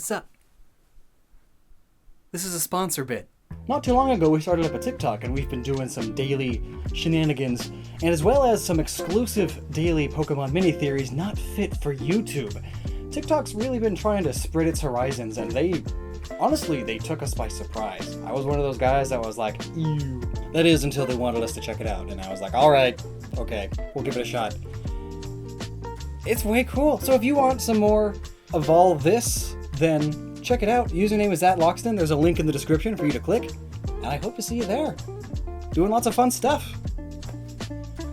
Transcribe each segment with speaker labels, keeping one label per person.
Speaker 1: What's up? This is a sponsor bit.
Speaker 2: Not too long ago, we started up a TikTok, and we've been doing some daily shenanigans, and as well as some exclusive daily Pokemon mini-theories not fit for YouTube. TikTok's really been trying to spread its horizons, and honestly, they took us by surprise. I was one of those guys that was like, ew. That is, until they wanted us to check it out, and I was like, alright, okay, we'll give it a shot. It's way cool. So if you want some more Evolve This, then check it out. Username is @Lockstin. There's a link in the description for you to click, and I hope to see you there. Doing lots of fun stuff.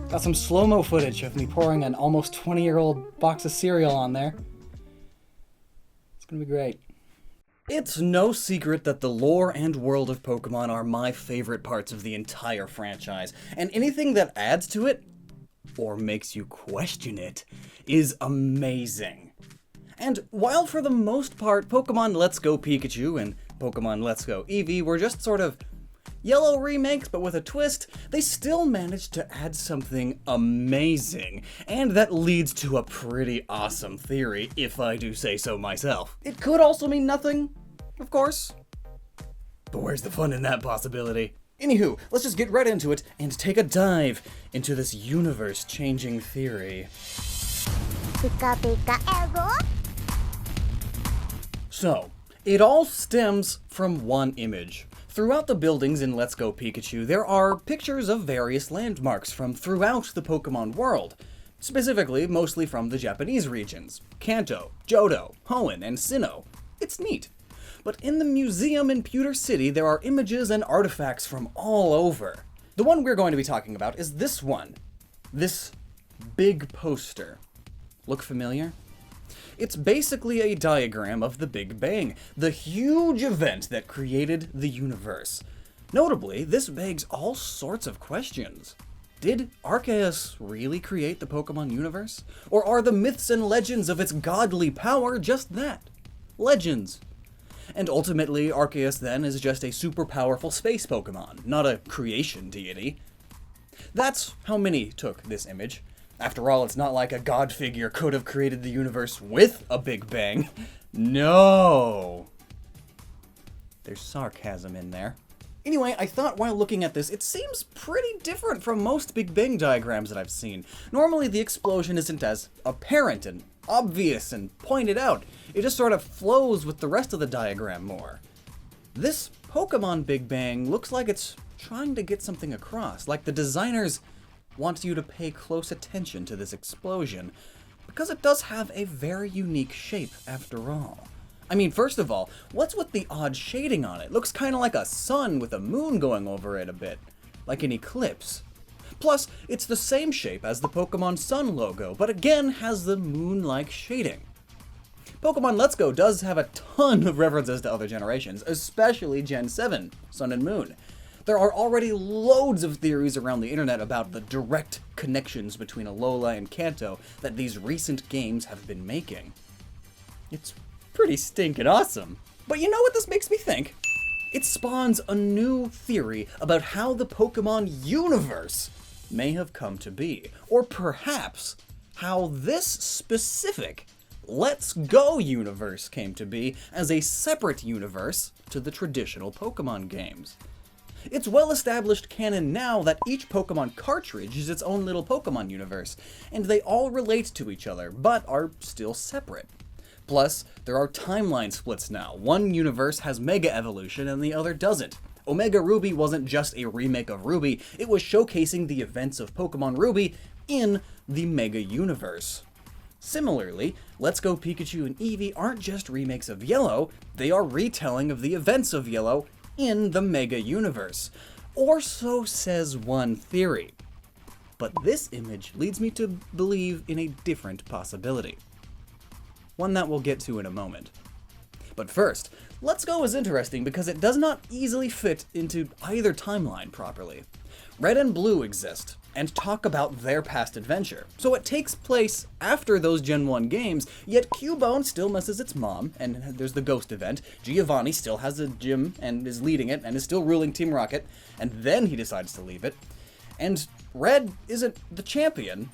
Speaker 2: Got some slow-mo footage of me pouring an almost 20-year-old box of cereal on there. It's gonna be great. It's no secret that the lore and world of Pokemon are my favorite parts of the entire franchise, and anything that adds to it, or makes you question it, is amazing. And while for the most part, Pokemon Let's Go Pikachu and Pokemon Let's Go Eevee were just sort of yellow remakes but with a twist, they still managed to add something amazing, and that leads to a pretty awesome theory, if I do say so myself. It could also mean nothing, of course, but where's the fun in that possibility? Anywho, let's just get right into it and take a dive into this universe-changing theory.
Speaker 3: Pika pika ego.
Speaker 2: So, it all stems from one image. Throughout the buildings in Let's Go Pikachu, there are pictures of various landmarks from throughout the Pokemon world. Specifically, mostly from the Japanese regions. Kanto, Johto, Hoenn, and Sinnoh. It's neat. But in the museum in Pewter City, there are images and artifacts from all over. The one we're going to be talking about is this one. This big poster. Look familiar? It's basically a diagram of the Big Bang, the huge event that created the universe. Notably, this begs all sorts of questions. Did Arceus really create the Pokemon universe? Or are the myths and legends of its godly power just that? Legends. And ultimately, Arceus then is just a super powerful space Pokemon, not a creation deity. That's how many took this image. After all, it's not like a god figure could have created the universe with a Big Bang. No! There's sarcasm in there. Anyway, I thought while looking at this, it seems pretty different from most Big Bang diagrams that I've seen. Normally, the explosion isn't as apparent and obvious and pointed out. It just sort of flows with the rest of the diagram more. This Pokemon Big Bang looks like it's trying to get something across, like the designers want you to pay close attention to this explosion, because it does have a very unique shape after all. I mean, first of all, what's with the odd shading on it? Looks kind of like a sun with a moon going over it a bit, like an eclipse. Plus, it's the same shape as the Pokemon Sun logo, but again has the moon-like shading. Pokemon Let's Go does have a ton of references to other generations, especially Gen 7, Sun and Moon. There are already loads of theories around the internet about the direct connections between Alola and Kanto that these recent games have been making. It's pretty stinking awesome. But you know what this makes me think? It spawns a new theory about how the Pokemon universe may have come to be. Or perhaps how this specific Let's Go universe came to be as a separate universe to the traditional Pokemon games. It's well-established canon now that each Pokemon cartridge is its own little Pokemon universe, and they all relate to each other, but are still separate. Plus, there are timeline splits now. One universe has Mega Evolution and the other doesn't. Omega Ruby wasn't just a remake of Ruby, it was showcasing the events of Pokemon Ruby in the Mega Universe. Similarly, Let's Go Pikachu and Eevee aren't just remakes of Yellow, they are retelling of the events of Yellow in the Mega Universe. Or so says one theory. But this image leads me to believe in a different possibility. One that we'll get to in a moment. But first, Let's Go is interesting because it does not easily fit into either timeline properly. Red and Blue exist, and talk about their past adventure. So it takes place after those Gen 1 games, yet Cubone still misses its mom, and there's the ghost event. Giovanni still has a gym and is leading it, and is still ruling Team Rocket, and then he decides to leave it. And Red isn't the champion,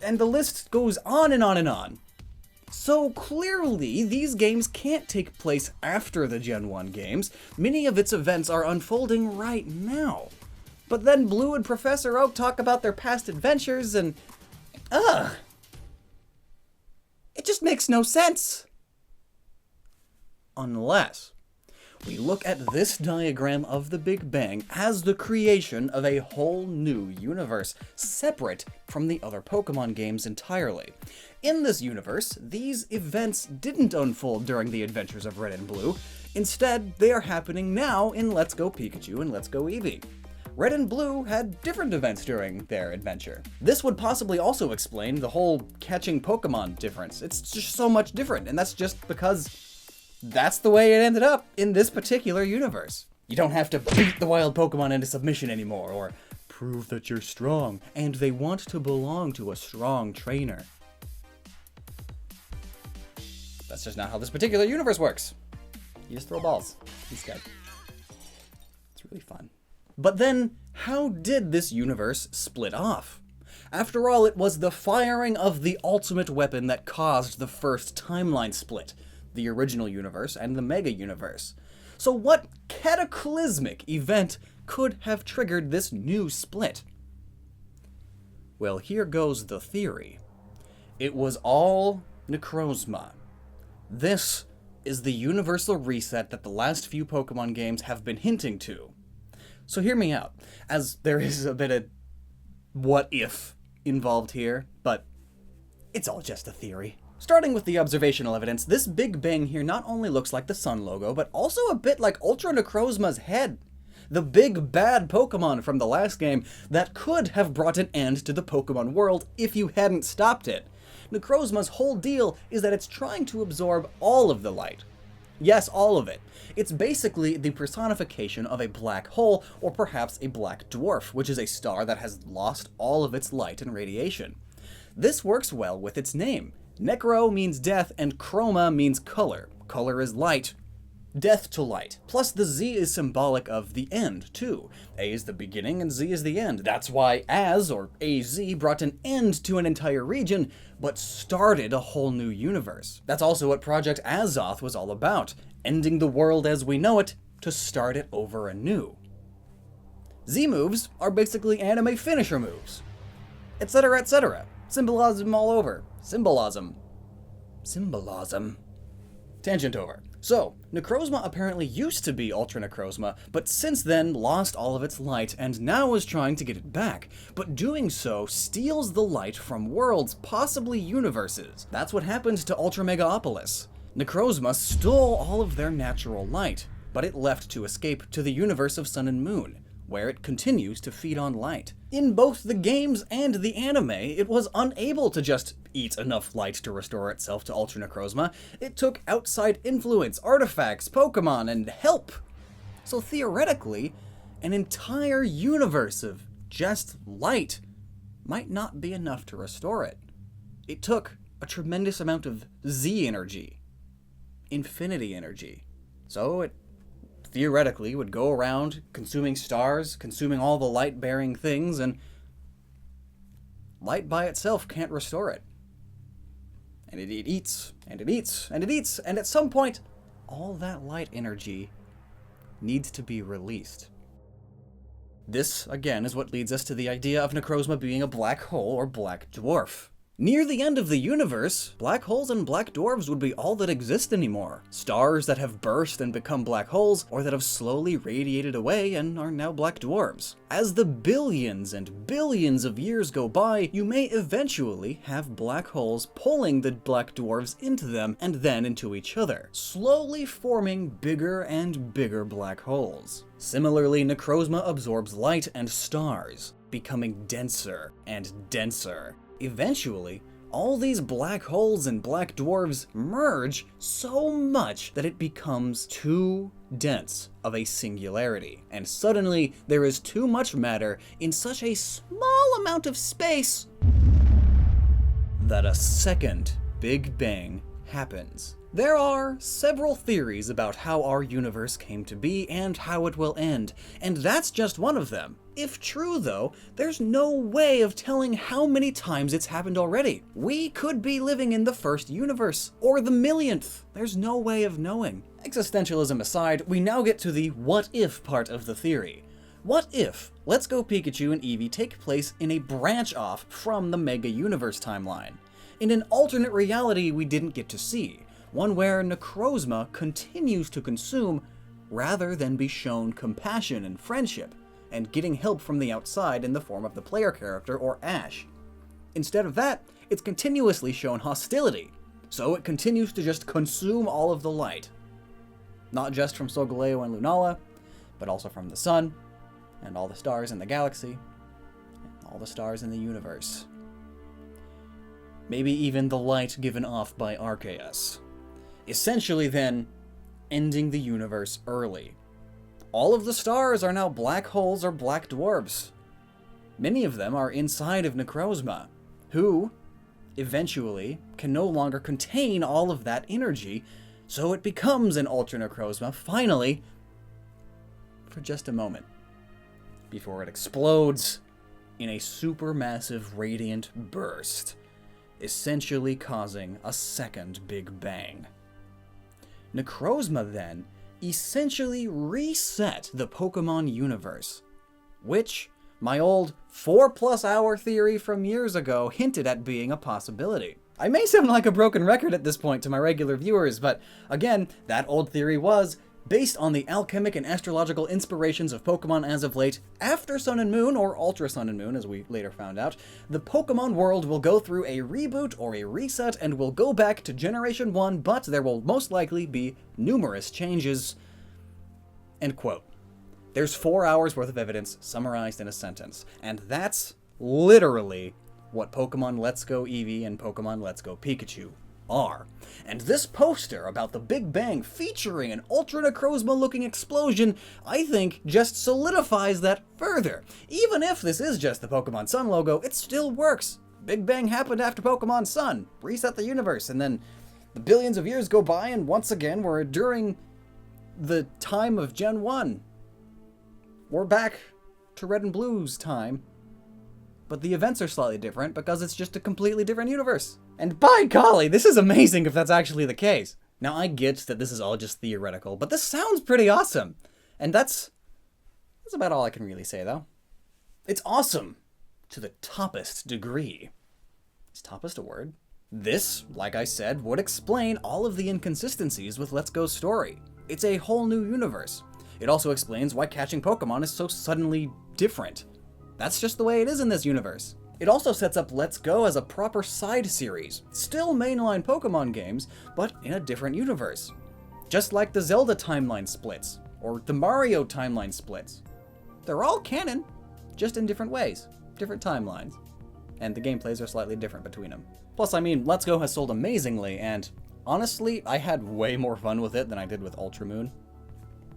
Speaker 2: and the list goes on and on and on. So clearly, these games can't take place after the Gen 1 games. Many of its events are unfolding right now. But then Blue and Professor Oak talk about their past adventures and... ugh! It just makes no sense. Unless we look at this diagram of the Big Bang as the creation of a whole new universe, separate from the other Pokemon games entirely. In this universe, these events didn't unfold during the adventures of Red and Blue. Instead, they are happening now in Let's Go Pikachu and Let's Go Eevee. Red and Blue had different events during their adventure. This would possibly also explain the whole catching Pokemon difference. It's just so much different, and that's just because that's the way it ended up in this particular universe. You don't have to beat the wild Pokemon into submission anymore, or prove that you're strong, and they want to belong to a strong trainer. That's just not how this particular universe works. You just throw balls instead. It's really fun. But then, how did this universe split off? After all, it was the firing of the ultimate weapon that caused the first timeline split, the original universe and the Mega Universe. So what cataclysmic event could have triggered this new split? Well, here goes the theory. It was all Necrozma. This is the universal reset that the last few Pokemon games have been hinting to. So hear me out, as there is a bit of what if involved here, but it's all just a theory. Starting with the observational evidence, this Big Bang here not only looks like the sun logo, but also a bit like Ultra Necrozma's head. The big bad Pokemon from the last game that could have brought an end to the Pokemon world if you hadn't stopped it. Necrozma's whole deal is that it's trying to absorb all of the light. Yes, all of it. It's basically the personification of a black hole, or perhaps a black dwarf, which is a star that has lost all of its light and radiation. This works well with its name. Necro means death, and chroma means color. Color is light. Death to light. Plus the Z is symbolic of the end, too. A is the beginning and Z is the end. That's why Az, or AZ, brought an end to an entire region, but started a whole new universe. That's also what Project Azoth was all about, ending the world as we know it to start it over anew. Z moves are basically anime finisher moves, etc., etc. Symbolism all over. Symbolism. Tangent over. So, Necrozma apparently used to be Ultra Necrozma, but since then lost all of its light and now is trying to get it back. But doing so steals the light from worlds, possibly universes. That's what happened to Ultra Megaopolis. Necrozma stole all of their natural light, but it left to escape to the universe of Sun and Moon, where it continues to feed on light. In both the games and the anime, it was unable to just eat enough light to restore itself to Ultra Necrozma. It took outside influence, artifacts, Pokemon, and help. So theoretically, an entire universe of just light might not be enough to restore it. It took a tremendous amount of Z energy, infinity energy. So it theoretically would go around consuming stars, consuming all the light-bearing things, and light by itself can't restore it. And it eats, and it eats, and it eats, and at some point, all that light energy needs to be released. This, again, is what leads us to the idea of Necrozma being a black hole or black dwarf. Near the end of the universe, black holes and black dwarves would be all that exist anymore. Stars that have burst and become black holes, or that have slowly radiated away and are now black dwarves. As the billions and billions of years go by, you may eventually have black holes pulling the black dwarves into them and then into each other, slowly forming bigger and bigger black holes. Similarly, Necrozma absorbs light and stars, becoming denser and denser. Eventually, all these black holes and black dwarves merge so much that it becomes too dense of a singularity, and suddenly there is too much matter in such a small amount of space that a second Big Bang happens. There are several theories about how our universe came to be and how it will end, and that's just one of them. If true though, there's no way of telling how many times it's happened already. We could be living in the first universe, or the millionth. There's no way of knowing. Existentialism aside, we now get to the what if part of the theory. What if Let's Go Pikachu and Eevee take place in a branch off from the Mega Universe timeline? In an alternate reality we didn't get to see, one where Necrozma continues to consume rather than be shown compassion and friendship, and getting help from the outside in the form of the player character or Ash. Instead of that, it's continuously shown hostility, so it continues to just consume all of the light. Not just from Solgaleo and Lunala, but also from the sun, and all the stars in the galaxy, and all the stars in the universe. Maybe even the light given off by Arceus. Essentially then, ending the universe early. All of the stars are now black holes or black dwarfs. Many of them are inside of Necrozma, who, eventually, can no longer contain all of that energy, so it becomes an Ultra Necrozma, finally, for just a moment, before it explodes in a supermassive radiant burst, essentially causing a second Big Bang. Necrozma, then, essentially reset the Pokemon universe, which my old 4+ hour theory from years ago hinted at being a possibility. I may sound like a broken record at this point to my regular viewers, but again, that old theory was based on the alchemic and astrological inspirations of Pokemon as of late. After Sun and Moon, or Ultra Sun and Moon as we later found out, the Pokemon world will go through a reboot or a reset and will go back to Generation 1, but there will most likely be numerous changes. End quote. There's 4 hours worth of evidence summarized in a sentence, and that's literally what Pokemon Let's Go Eevee and Pokemon Let's Go Pikachu are. And this poster about the Big Bang featuring an Ultra Necrozma looking explosion, I think just solidifies that further. Even if this is just the Pokemon Sun logo, it still works. Big Bang happened after Pokemon Sun, reset the universe, and then the billions of years go by and once again we're during the time of Gen 1. We're back to Red and Blue's time. But the events are slightly different because it's just a completely different universe. And by golly, this is amazing if that's actually the case. Now, I get that this is all just theoretical, but this sounds pretty awesome. And that's about all I can really say, though. It's awesome to the toppest degree. Is toppest a word? This, like I said, would explain all of the inconsistencies with Let's Go's story. It's a whole new universe. It also explains why catching Pokemon is so suddenly different. That's just the way it is in this universe. It also sets up Let's Go as a proper side series, still mainline Pokemon games, but in a different universe. Just like the Zelda timeline splits, or the Mario timeline splits. They're all canon, just in different ways, different timelines. And the gameplays are slightly different between them. Plus, I mean, Let's Go has sold amazingly, and honestly, I had way more fun with it than I did with Ultra Moon.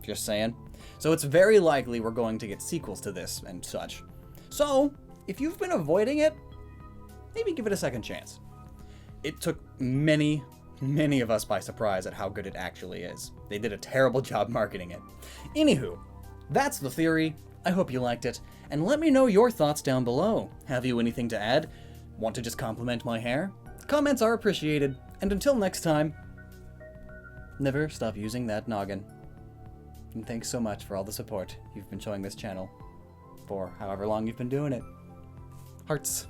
Speaker 2: Just saying. So it's very likely we're going to get sequels to this and such. So, if you've been avoiding it, maybe give it a second chance. It took many of us by surprise at how good it actually is. They did a terrible job marketing it. Anywho, that's the theory. I hope you liked it, and let me know your thoughts down below. Have you anything to add? Want to just compliment my hair? Comments are appreciated, and until next time, never stop using that noggin. And thanks so much for all the support you've been showing this channel. For however long you've been doing it. Hearts.